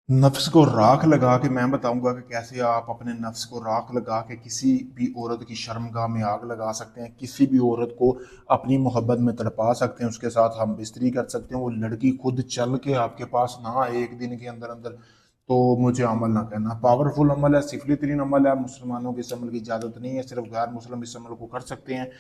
नफ्स को राख लगा के मैं बताऊंगा कि कैसे आप अपने नफ्स को राख लगा के किसी भी औरत की शर्मगाह में आग लगा सकते हैं, किसी भी औरत को अपनी मोहब्बत में तड़पा सकते हैं, उसके साथ हम बिस्तरी कर सकते हैं। वो लड़की खुद चल के आपके पास ना आए एक दिन के अंदर अंदर, तो मुझे अमल ना कहना। पावरफुल अमल है, सिफली तरीन अमल है। मुसलमानों की इस अमल की इजाज़त नहीं है, सिर्फ गैर मुस्लिम इस अमल को कर सकते हैं।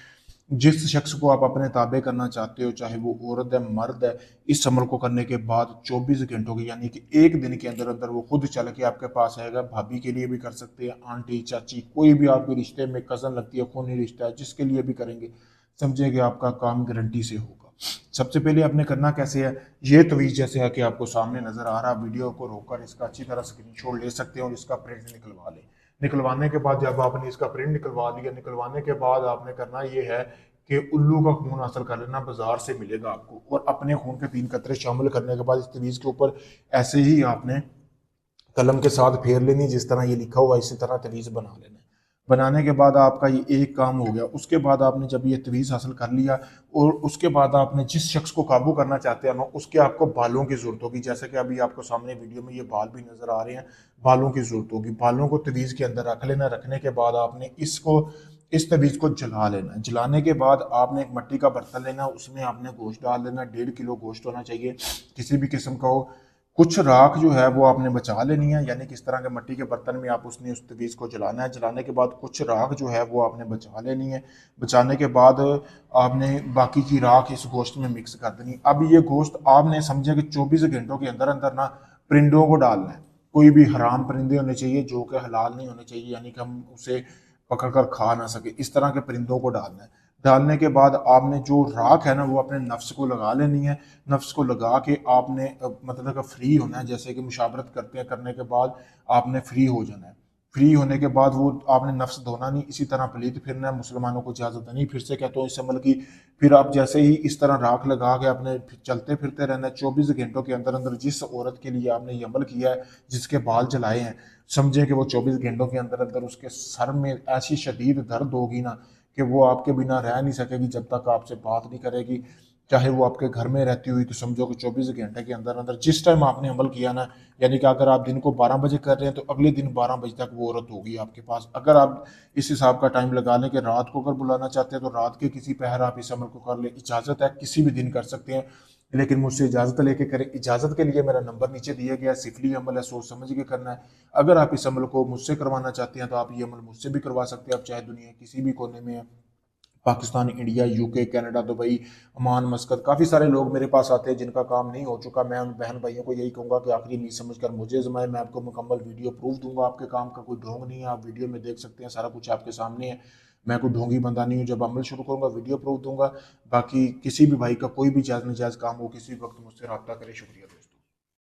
जिस शख्स को आप अपने ताबे करना चाहते हो, चाहे वो औरत है मर्द है, इस अमल को करने के बाद 24 घंटों की यानी कि एक दिन के अंदर अंदर वो खुद चल के आपके पास आएगा। भाभी के लिए भी कर सकते हैं, आंटी चाची कोई भी आपके रिश्ते में कज़न लगती है, खूनी रिश्ता है, जिसके लिए भी करेंगे, समझे कि आपका काम गारंटी से होगा। सबसे पहले आपने करना कैसे है, ये तवीज़ जैसे है कि आपको सामने नजर आ रहा, वीडियो को रोककर इसका अच्छी तरह स्क्रीनशॉट ले सकते हैं और इसका प्रिंट निकलवा लें। निकलवाने के बाद जब आपने इसका प्रिंट निकलवा लिया, निकलवाने के बाद आपने करना ये है कि उल्लू का खून हासिल कर लेना, बाजार से मिलेगा आपको, और अपने खून के 3 कतरे शामिल करने के बाद इस तवीज़ के ऊपर ऐसे ही आपने कलम के साथ फेर लेनी, जिस तरह ये लिखा हुआ इसी तरह तवीज़ बना लेना है। बनाने के बाद आपका ये एक काम हो गया। उसके बाद आपने जब ये तवीज़ हासिल कर लिया और उसके बाद आपने जिस शख्स को काबू करना चाहते हैं ना, उसके आपको बालों की जरूरत होगी। जैसे कि अभी आपको सामने वीडियो में ये बाल भी नजर आ रहे हैं, बालों की जरूरत होगी। बालों को तवीज़ के अंदर रख लेना। रखने के बाद आपने इसको इस तवीज़ को जला लेना। जलाने के बाद आपने एक मिट्टी का बर्तन लेना, उसमें आपने गोश्त डाल देना। 1.5 किलो गोश्त होना चाहिए, किसी भी किस्म का हो। कुछ राख जो है वो आपने बचा लेनी है, यानी किस तरह के मिट्टी के बर्तन में आप उसने उस तवीज़ को जलाना है। जलाने के बाद कुछ राख जो है वो आपने बचा लेनी है। बचाने के बाद आपने बाकी की राख इस गोश्त में मिक्स कर देनी। अब ये गोश्त आपने समझा कि 24 घंटों के अंदर अंदर ना परिंदों को डालना है। कोई भी हराम परिंदे होने चाहिए जो कि हलाल नहीं होने चाहिए, यानी कि हम उसे पकड़ कर खा ना सके, इस तरह के परिंदों को डालना है। डालने के बाद आपने जो राख है ना वो अपने नफ्स को लगा लेनी है। नफ्स को लगा के आपने मतलब कि फ्री होना है। जैसे कि मुशावरत करते हैं, करने के बाद आपने फ्री हो जाना है। फ्री होने के बाद वो आपने नफ्स धोना नहीं, इसी तरह पलीत फिरना है। मुसलमानों को इजाज़त नहीं, फिर से कहता हूँ इस अमल की। फिर आप जैसे ही इस तरह राख लगा के आपने चलते फिरते रहना है। 24 घंटों के अंदर अंदर जिस औरत के लिए आपने ये अमल किया है, जिसके बाल जलाए हैं, समझे कि वो 24 घंटों के अंदर अंदर उसके सर में ऐसी शदीद दर्द होगी ना कि वो आपके बिना रह नहीं सकेगी जब तक आपसे बात नहीं करेगी। चाहे वो आपके घर में रहती हुई, तो समझो कि 24 घंटे के अंदर अंदर जिस टाइम आपने अमल किया ना, यानी कि अगर आप दिन को 12 बजे कर रहे हैं तो अगले दिन 12 बजे तक वो औरत होगी आपके पास। अगर आप इस हिसाब का टाइम लगा लें कि रात को अगर बुलाना चाहते हैं तो रात के किसी पहर आप इस अमल को कर ले। इजाज़त है, किसी भी दिन कर सकते हैं, लेकिन मुझसे इजाज़त लेके करें। इजाज़त के लिए मेरा नंबर नीचे दिया गया है। सिफली अमल है, सोच समझ के करना है। अगर आप इस अमल को मुझसे करवाना चाहते हैं तो आप ये अमल मुझसे भी करवा सकते हैं। आप चाहे दुनिया किसी भी कोने में है, Pakistan, India, UK, Canada, Dubai, Oman, मस्कत, काफ़ी सारे लोग मेरे पास आते हैं जिनका काम नहीं हो चुका। मैं उन बहन भाइयों को यही कहूँगा कि आखिरी नहीं समझकर मुझे आजमाएं। मैं आपको मुकम्मल वीडियो प्रूफ दूंगा, आपके काम का कोई ढोंग नहीं है। आप वीडियो में देख सकते हैं, सारा कुछ आपके सामने है। मैं कोई ढोंगी बंदा नहीं हूँ। जब अमल शुरू करूँगा वीडियो प्रूफ दूंगा। बाकी किसी भी भाई का कोई भी जायज़ नाजायज़ काम हो, किसी भी वक्त मुझसे रब्ता करें। शुक्रिया दोस्तों।